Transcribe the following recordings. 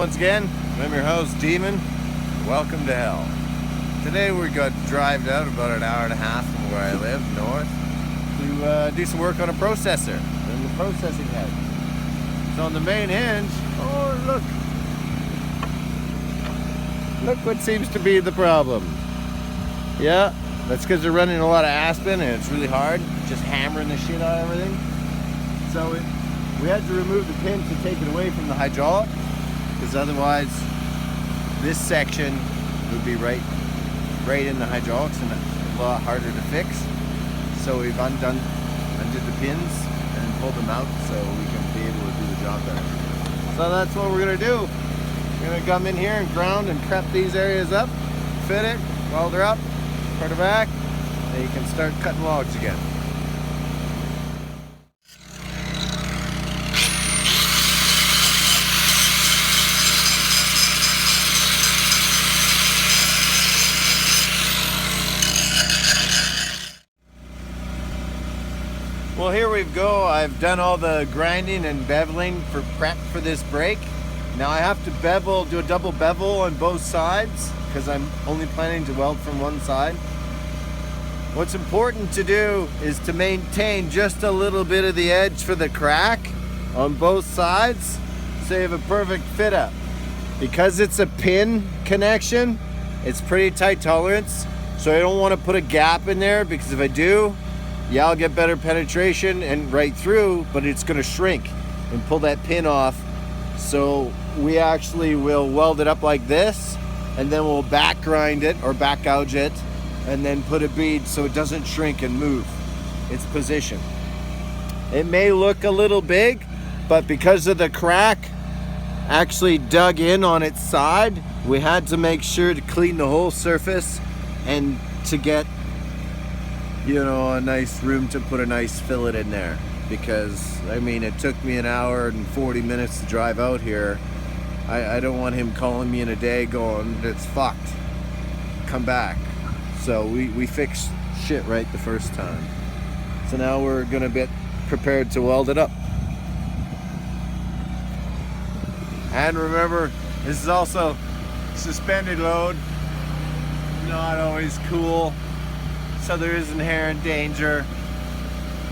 once again, I'm your host, Demon. Welcome to hell. Today we got drive out about an hour and a half from where I live, north, to do some work on a processor in the processing head. So on the main hinge, oh look what seems to be the problem. Yeah, that's because they're running a lot of Aspen and it's really hard, just hammering the shit out of everything. So we had to remove the pin to take it away from the hydraulic, because otherwise this section would be right in the hydraulics and a lot harder to fix. So we've undid the pins and pulled them out so we can be able to do the job better. So that's what we're gonna do. We're gonna come in here and ground and prep these areas up, fit it, weld her up, put her back, and you can start cutting logs again. Well, here we go. I've done all the grinding and beveling for prep for this brake. Now I have to bevel, do a double bevel on both sides because I'm only planning to weld from one side. What's important to do is to maintain just a little bit of the edge for the crack on both sides so you have a perfect fit up. Because it's a pin connection, it's pretty tight tolerance, so I don't want to put a gap in there, because if I do, yeah, I'll get better penetration and right through, but it's going to shrink and pull that pin off. So we actually will weld it up like this, and then we'll back grind it or back gouge it, and then put a bead so it doesn't shrink and move its position. It may look a little big, but because of the crack actually dug in on its side, we had to make sure to clean the whole surface and to get, you know, a nice room to put a nice fillet in there. Because I mean, it took me an hour and 40 minutes to drive out here. I don't want him calling me in a day going, it's fucked, come back. So we fixed shit right the first time. So now we're gonna get prepared to weld it up. And remember, this is also suspended load, not always cool. So there is inherent danger.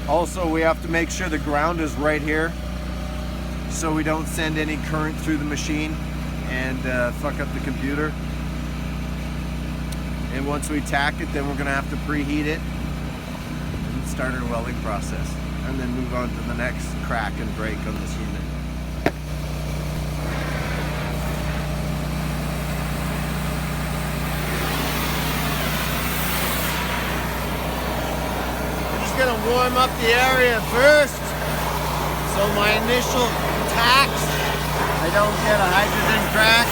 Also, we have to make sure the ground is right here so we don't send any current through the machine and fuck up the computer. And once we tack it, then we're gonna have to preheat it and start our welding process, and then move on to the next crack and break on this unit. Gonna warm up the area first, so my initial tacks, I don't get a hydrogen crack,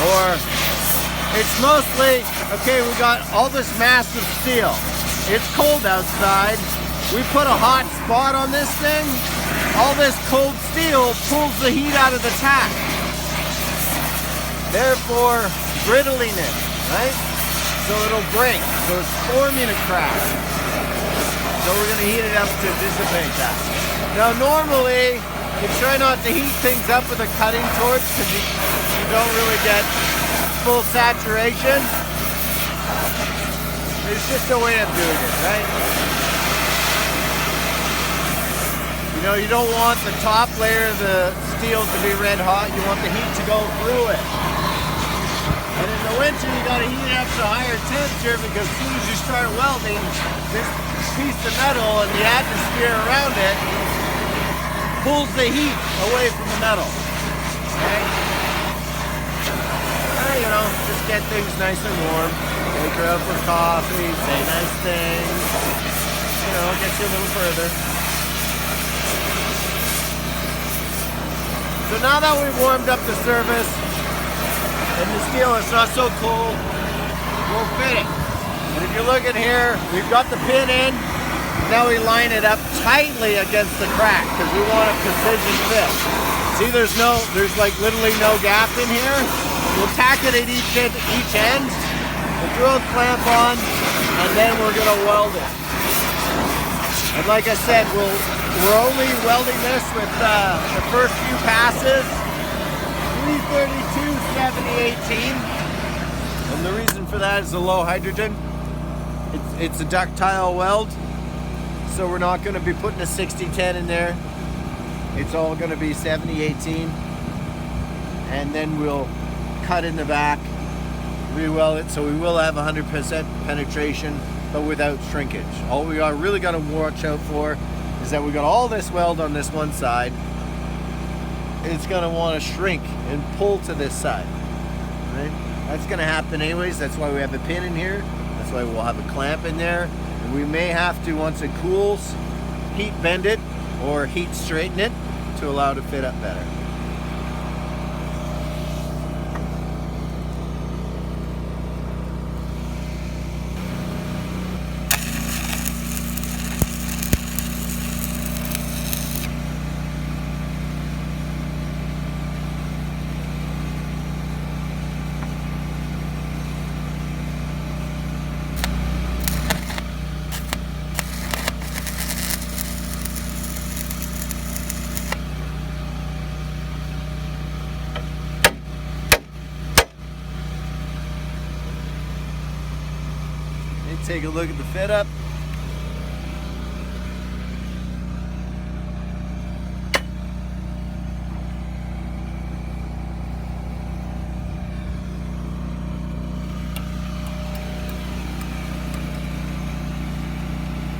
or it's mostly, okay, we got all this massive steel, it's cold outside, we put a hot spot on this thing, all this cold steel pulls the heat out of the tack, therefore brittling it, right? So it'll break, so it's forming a crack. So we're going to heat it up to dissipate that. Now normally, you try not to heat things up with a cutting torch because you don't really get full saturation. There's just a way of doing it, right? You know, you don't want the top layer of the steel to be red hot. You want the heat to go through it. And in the winter, you got to heat it up to a higher temperature, because as soon as you start welding, this piece of metal and the atmosphere around it pulls the heat away from the metal. Okay? You know, just get things nice and warm. Take her out for coffee, say nice things. You know, get you a little further. So now that we've warmed up the surface and the steel is not so cold, we'll fit it. And if you look at here, we've got the pin in. Now we line it up tightly against the crack because we want a precision fit. See, there's like literally no gap in here. We'll tack it at each end. We'll throw a clamp on, and then we're gonna weld it. And like I said, we're only welding this with the first few passes. 332 7018. And the reason for that is the low hydrogen. It's a ductile weld, so we're not going to be putting a 6010 in there. It's all going to be 7018, and then we'll cut in the back, re-weld it, so we will have 100% penetration, but without shrinkage. All we are really going to watch out for is that we got all this weld on this one side. It's going to want to shrink and pull to this side, right? That's going to happen anyways. That's why we have a pin in here. That's why we'll have a clamp in there. And we may have to, once it cools, heat bend it or heat straighten it to allow it to fit up better. Take a look at the fit up.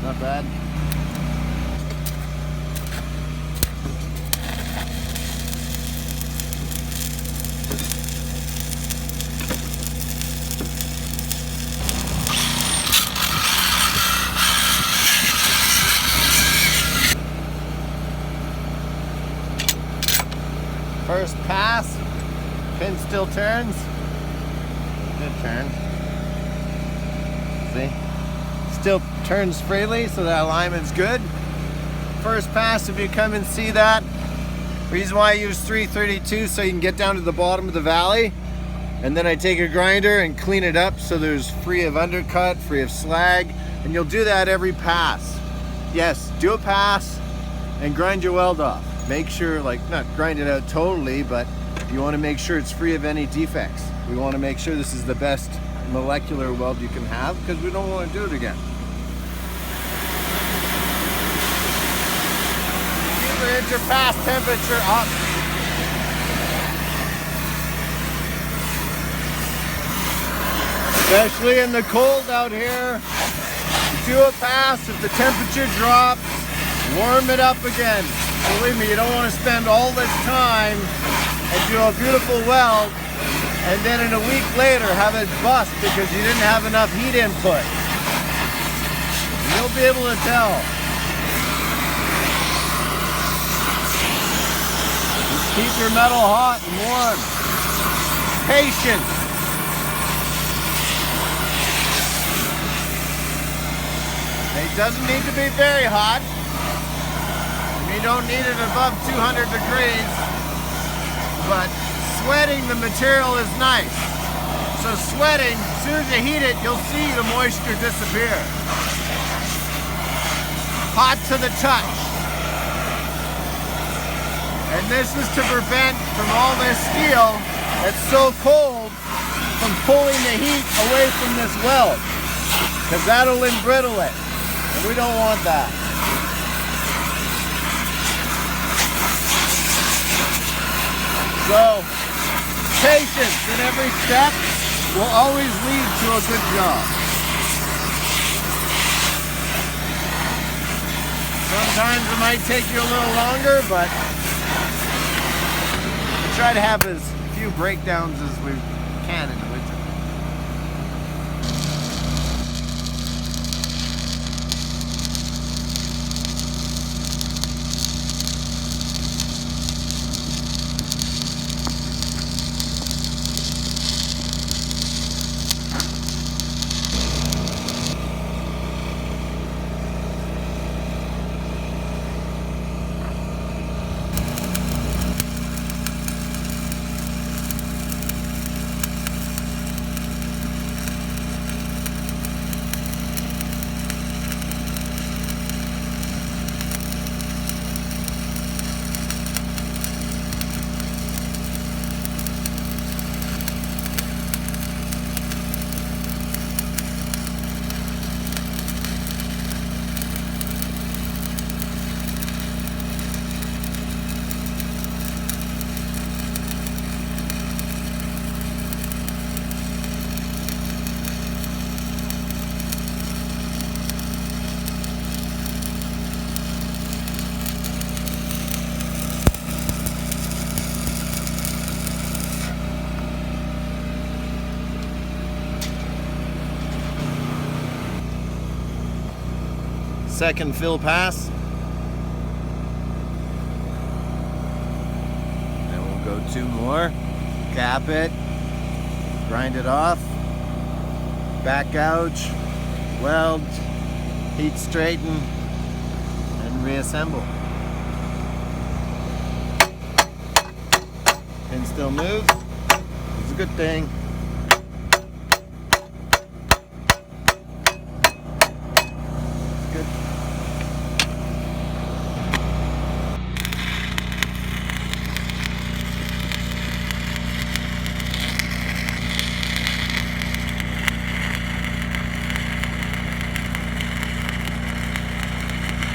Not bad. First pass, pin still turns. Good turn. See? Still turns freely, so that alignment's good. First pass, if you come and see that, reason why I use 332 so you can get down to the bottom of the valley, and then I take a grinder and clean it up so there's free of undercut, free of slag, and you'll do that every pass. Yes, do a pass and grind your weld off. Make sure, like, not grind it out totally, but you want to make sure it's free of any defects. We want to make sure this is the best molecular weld you can have, because we don't want to do it again. Keep your interpass temperature up. Especially in the cold out here. Do a pass, if the temperature drops, warm it up again. Believe me, you don't want to spend all this time and do a beautiful weld and then in a week later have it bust because you didn't have enough heat input. You'll be able to tell. Just keep your metal hot and warm. Patience. It doesn't need to be very hot. You don't need it above 200 degrees, but sweating the material is nice. So sweating, as soon as you heat it, you'll see the moisture disappear. Hot to the touch. And this is to prevent from all this steel that's so cold from pulling the heat away from this weld, because that'll embrittle it, and we don't want that. So, patience in every step will always lead to a good job. Sometimes it might take you a little longer, but we try to have as few breakdowns as we can in the winter. second fill pass. And we'll go 2 more. Cap it. Grind it off. Back gouge. Weld. Heat straighten. And reassemble. Pin still moves. It's a good thing. Good.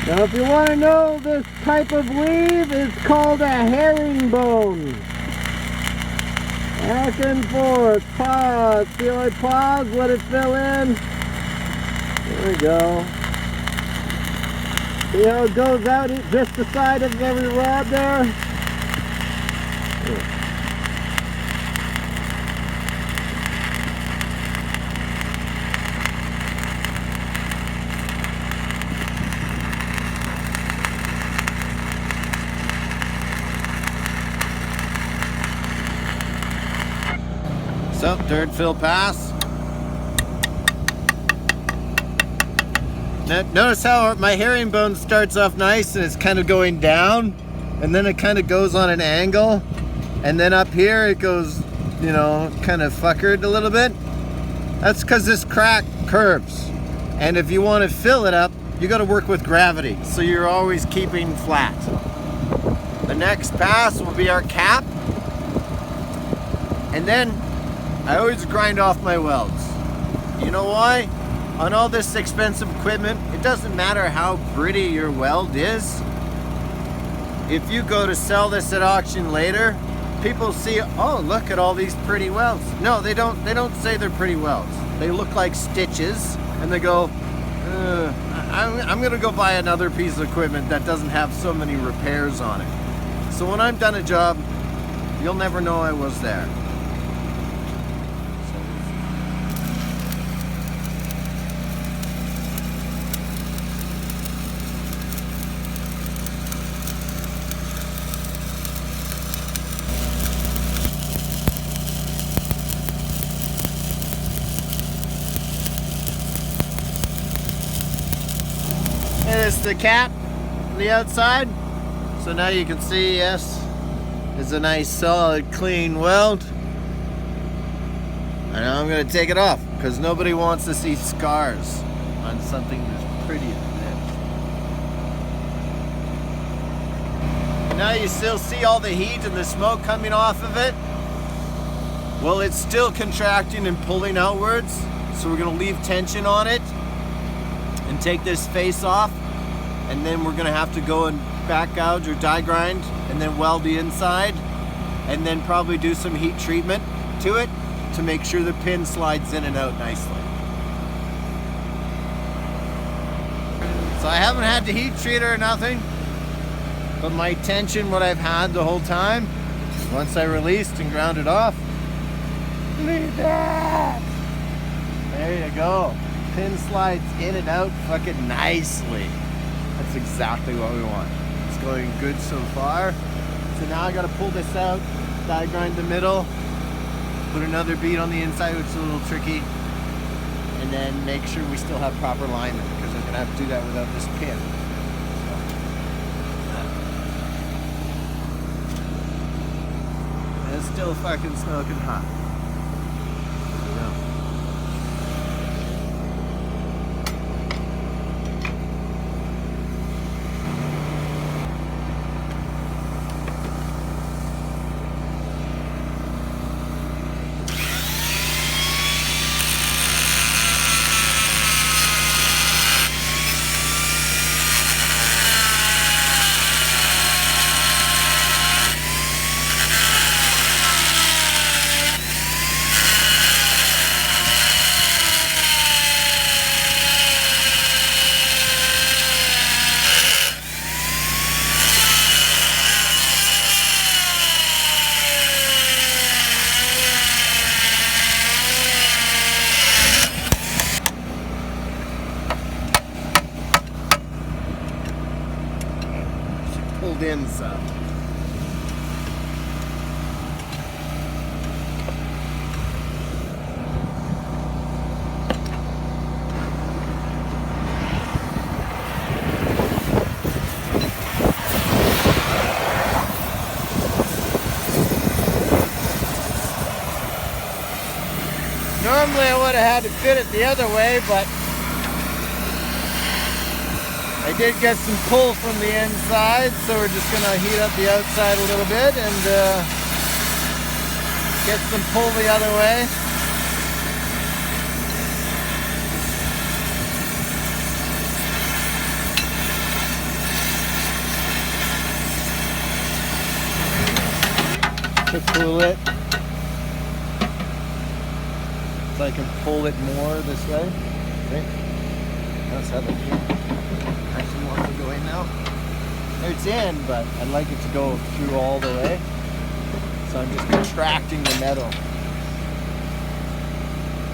Now if you want to know, this type of weave is called a herringbone. Back and forth, pause, feel it pause, let it fill in. There we go. See how it goes out just the side of every rod there? So, third fill pass. Now, notice how my herringbone starts off nice and it's kind of going down, and then it kind of goes on an angle, and then up here it goes, you know, kind of fuckered a little bit. That's because this crack curves, and if you want to fill it up, you got to work with gravity, so you're always keeping flat. The next pass will be our cap, and then I always grind off my welds. You know why? On all this expensive equipment, it doesn't matter how pretty your weld is. If you go to sell this at auction later, people see, oh, look at all these pretty welds. No, they don't say they're pretty welds. They look like stitches, and they go, I'm gonna go buy another piece of equipment that doesn't have so many repairs on it. So when I'm done a job, you'll never know I was there. This is the cap on the outside. So now you can see, yes, it's a nice solid clean weld. And now I'm going to take it off because nobody wants to see scars on something that's pretty as this. And now you still see all the heat and the smoke coming off of it. Well, it's still contracting and pulling outwards, so we're going to leave tension on it and take this face off, and then we're going to have to go and back gouge or die grind and then weld the inside, and then probably do some heat treatment to it to make sure the pin slides in and out nicely. So I haven't had to heat treat or nothing, but my tension, what I've had the whole time, once I released and ground it off, look at that! There you go. Pin slides in and out fucking nicely. That's exactly what we want. It's going good so far. So now I gotta pull this out, die grind the middle, put another bead on the inside, which is a little tricky, and then make sure we still have proper alignment, because I'm gonna have to do that without this pin. So. It's still fucking smoking hot. pulled in some. Normally I would have had to fit it the other way, but I did get some pull from the inside, so we're just going to heat up the outside a little bit and get some pull the other way. To cool it. So I can pull it more this way. Okay. That's how they do. Actually wants to go in now. It's in, but I'd like it to go through all the way. So I'm just contracting the metal.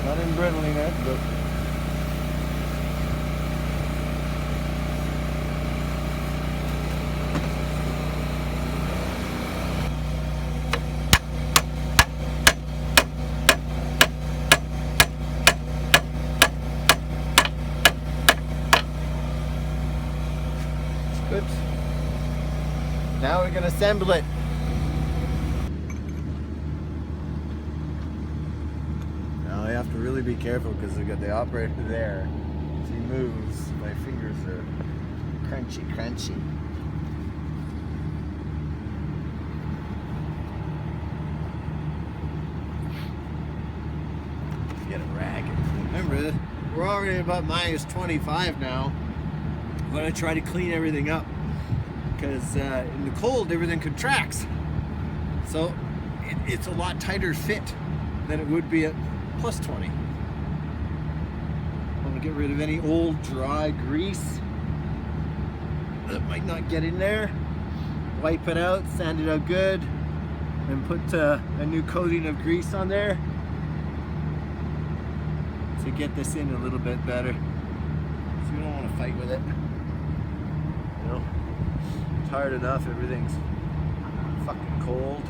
Not embrittling it, but good. Now we're going to assemble it. Now I have to really be careful because we got the operator there. As he moves, my fingers are crunchy. Get a rag. Remember, we're already about -25 now. I'm going to try to clean everything up because in the cold everything contracts, so it's a lot tighter fit than it would be at +20. I want to get rid of any old dry grease that might not get in there, wipe it out, sand it out good, and put a new coating of grease on there to get this in a little bit better. So you don't want to fight with it. You know, it's hard enough, everything's fucking cold.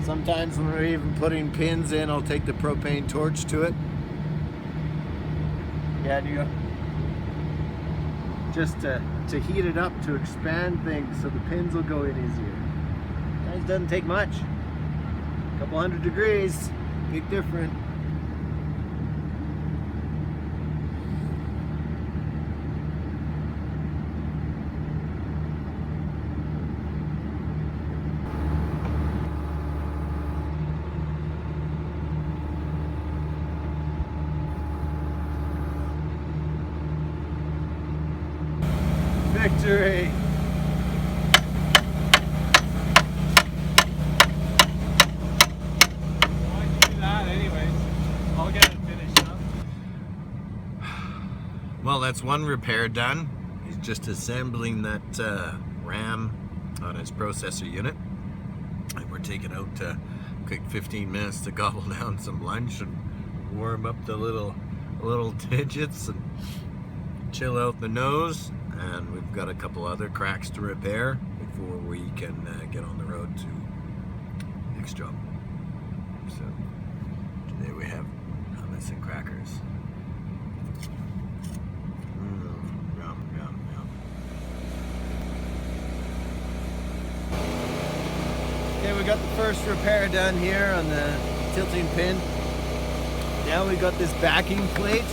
Sometimes when we're even putting pins in, I'll take the propane torch to it. Yeah, do you? Just to heat it up, to expand things so the pins will go in easier. It doesn't take much. A couple 100 degrees, big difference. Victory! Well, that's one repair done. He's just assembling that RAM on his processor unit. And we're taking out a quick 15 minutes to gobble down some lunch and warm up the little digits and chill out the nose. And we've got a couple other cracks to repair before we can get on the road to the next job. So today we have hummus and crackers. Okay, we got the first repair done here on the tilting pin. Now we got this backing plate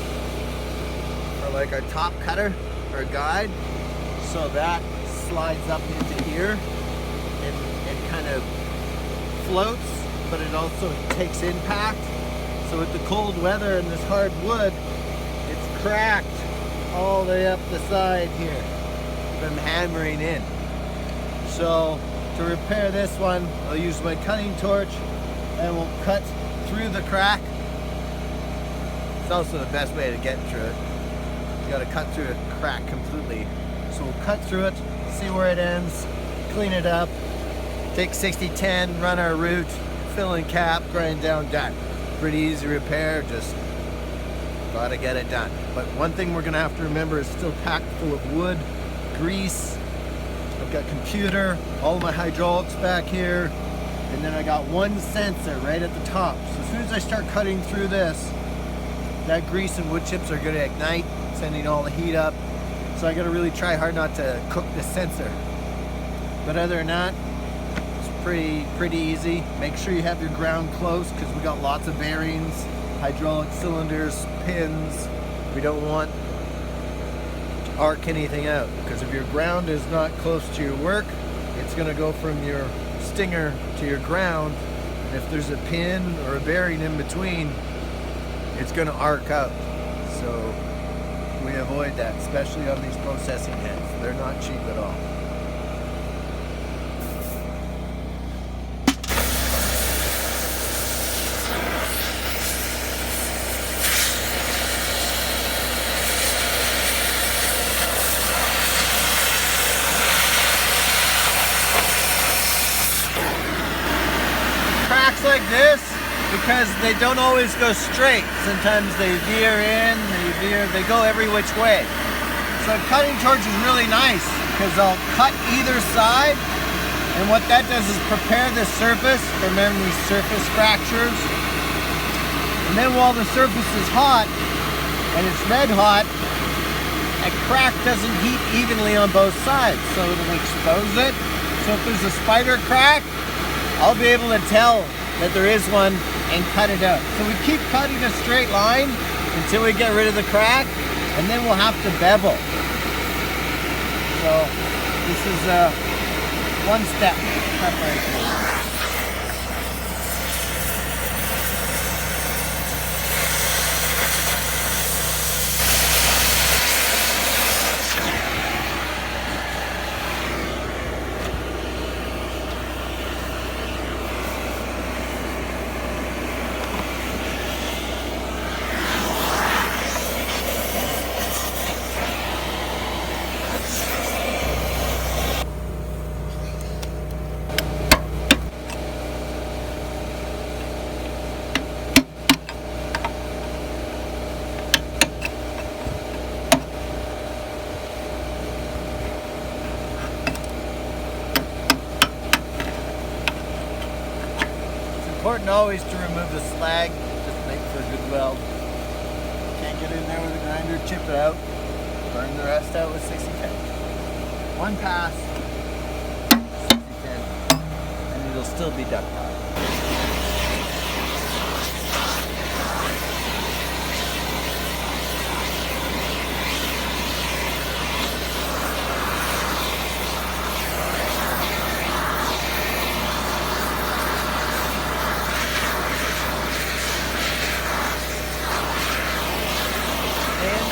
for like our top cutter, our guide. So that slides up into here and kind of floats, but it also takes impact. So with the cold weather and this hard wood, it's cracked all the way up the side here from hammering in. So to repair this one, I'll use my cutting torch and we'll cut through the crack. It's also the best way to get through it. You gotta cut through a crack completely. So we'll cut through it, see where it ends, clean it up, take 60-10, run our route, fill in cap, grind down, done. pretty easy repair, just gotta get it done. But one thing we're gonna have to remember is still packed full of wood, grease. I've got computer, all my hydraulics back here, and then I got one sensor right at the top. So as soon as I start cutting through this, that grease and wood chips are gonna ignite, sending all the heat up. So I gotta really try hard not to cook the sensor. But other than that, it's pretty easy. Make sure you have your ground close because we got lots of bearings, hydraulic cylinders, pins. We don't want to arc anything out because if your ground is not close to your work, it's gonna go from your stinger to your ground. And if there's a pin or a bearing in between, it's gonna arc out. So we avoid that, especially on these processing heads. They're not cheap at all. Cracks like this, because they don't always go straight. Sometimes they veer in, they go every which way. So cutting torch is really nice because I'll cut either side, and what that does is prepare the surface from any surface fractures. And then while the surface is hot, and it's red hot, a crack doesn't heat evenly on both sides, so it'll expose it. So if there's a spider crack, I'll be able to tell that there is one and cut it out. So we keep cutting a straight line until we get rid of the crack, and then we'll have to bevel. So this is one step preparation. Important always to remove the slag, just make for a good weld. Can't get in there with a grinder, chip it out, burn the rest out with 6010. One pass, 6010, and it'll still be ductile.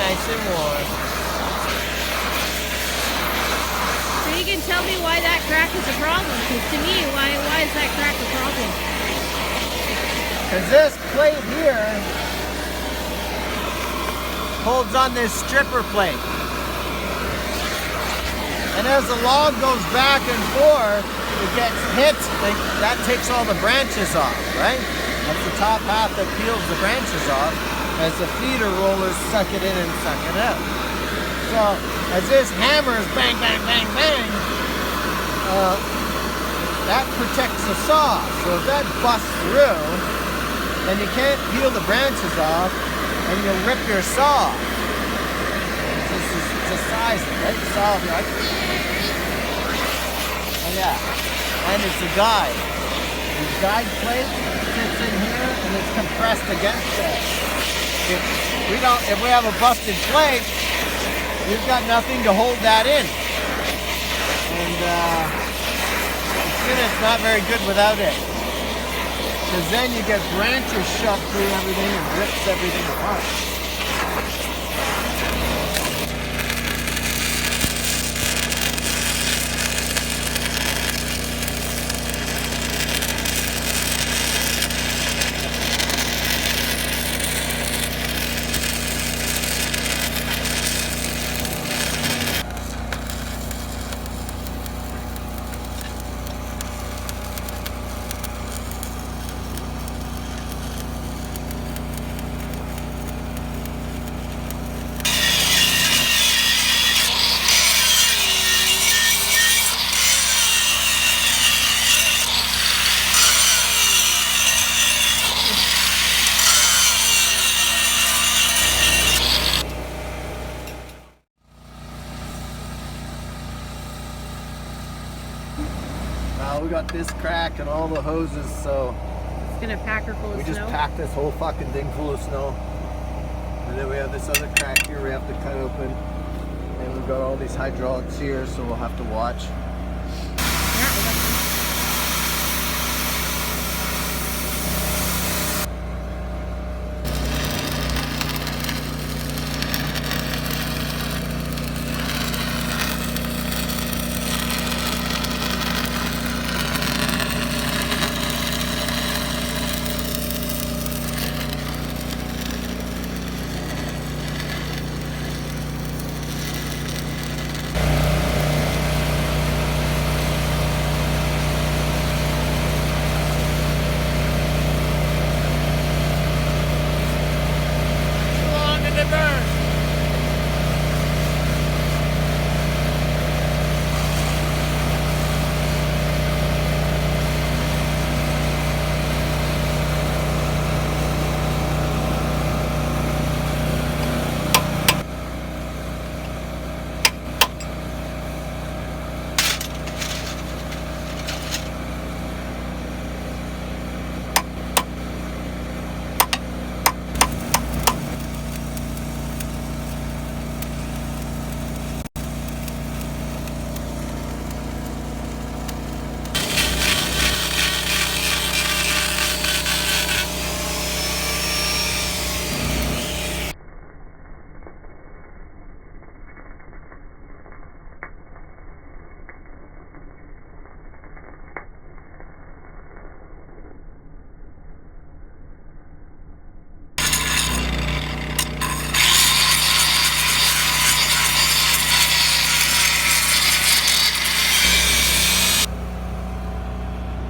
Nice and warm. So you can tell me why that crack is a problem, because to me, why is that crack a problem? Because this plate here holds on this stripper plate. And as the log goes back and forth, it gets hit, that takes all the branches off, right? That's the top half that peels the branches off, as the feeder rollers suck it in and suck it out. So as this hammers bang, bang, bang, bang, that protects the saw. So if that busts through, then you can't peel the branches off and you'll rip your saw. This is just sizing, right? The saw will be like, oh yeah, and it's a guide. The guide plate sits in here and it's compressed against it. If we have a busted plate, we've got nothing to hold that in. And the unit's not very good without it. Because then you get branches shoved through everything and rips everything apart. got this crack and all the hoses, so It's gonna pack her full of we snow. just packed this whole fucking thing full of snow. And then we have this other crack here we have to cut open. And we've got all these hydraulics here, so we'll have to watch. Yeah, we got some.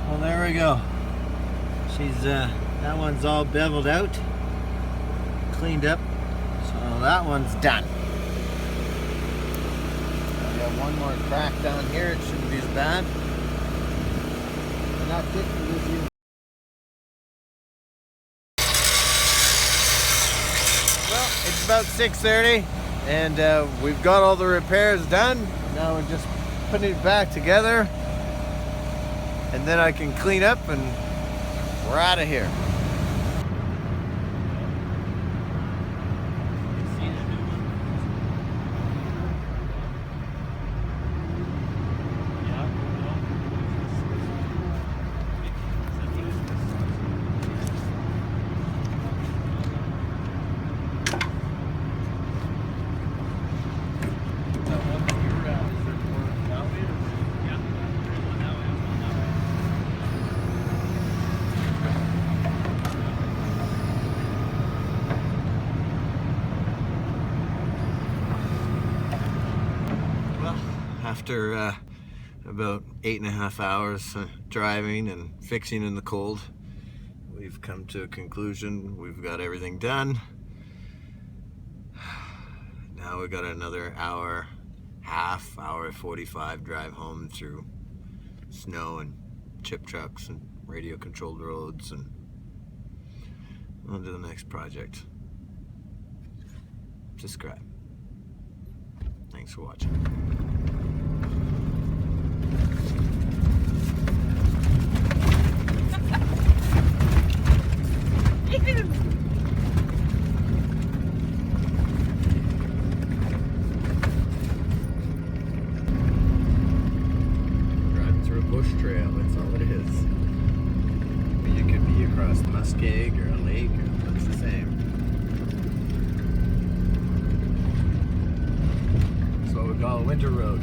Well, there we go. She's that one's all beveled out, cleaned up, so that one's done. I got one more crack down here. It shouldn't be as bad. And that's it for this year. Well, it's about 6:30, and we've got all the repairs done. Now we're just putting it back together. And then I can clean up and we're out of here. After about 8.5 hours driving and fixing in the cold, we've come to a conclusion. We've got everything done. Now we got another hour 45 drive home through snow and chip trucks and radio controlled roads, and on to the next project. Subscribe. Thanks for watching. Driving through a bush trail, that's all it is. You could be across the Muskeg or a lake, or it looks the same. That's what we call a winter road.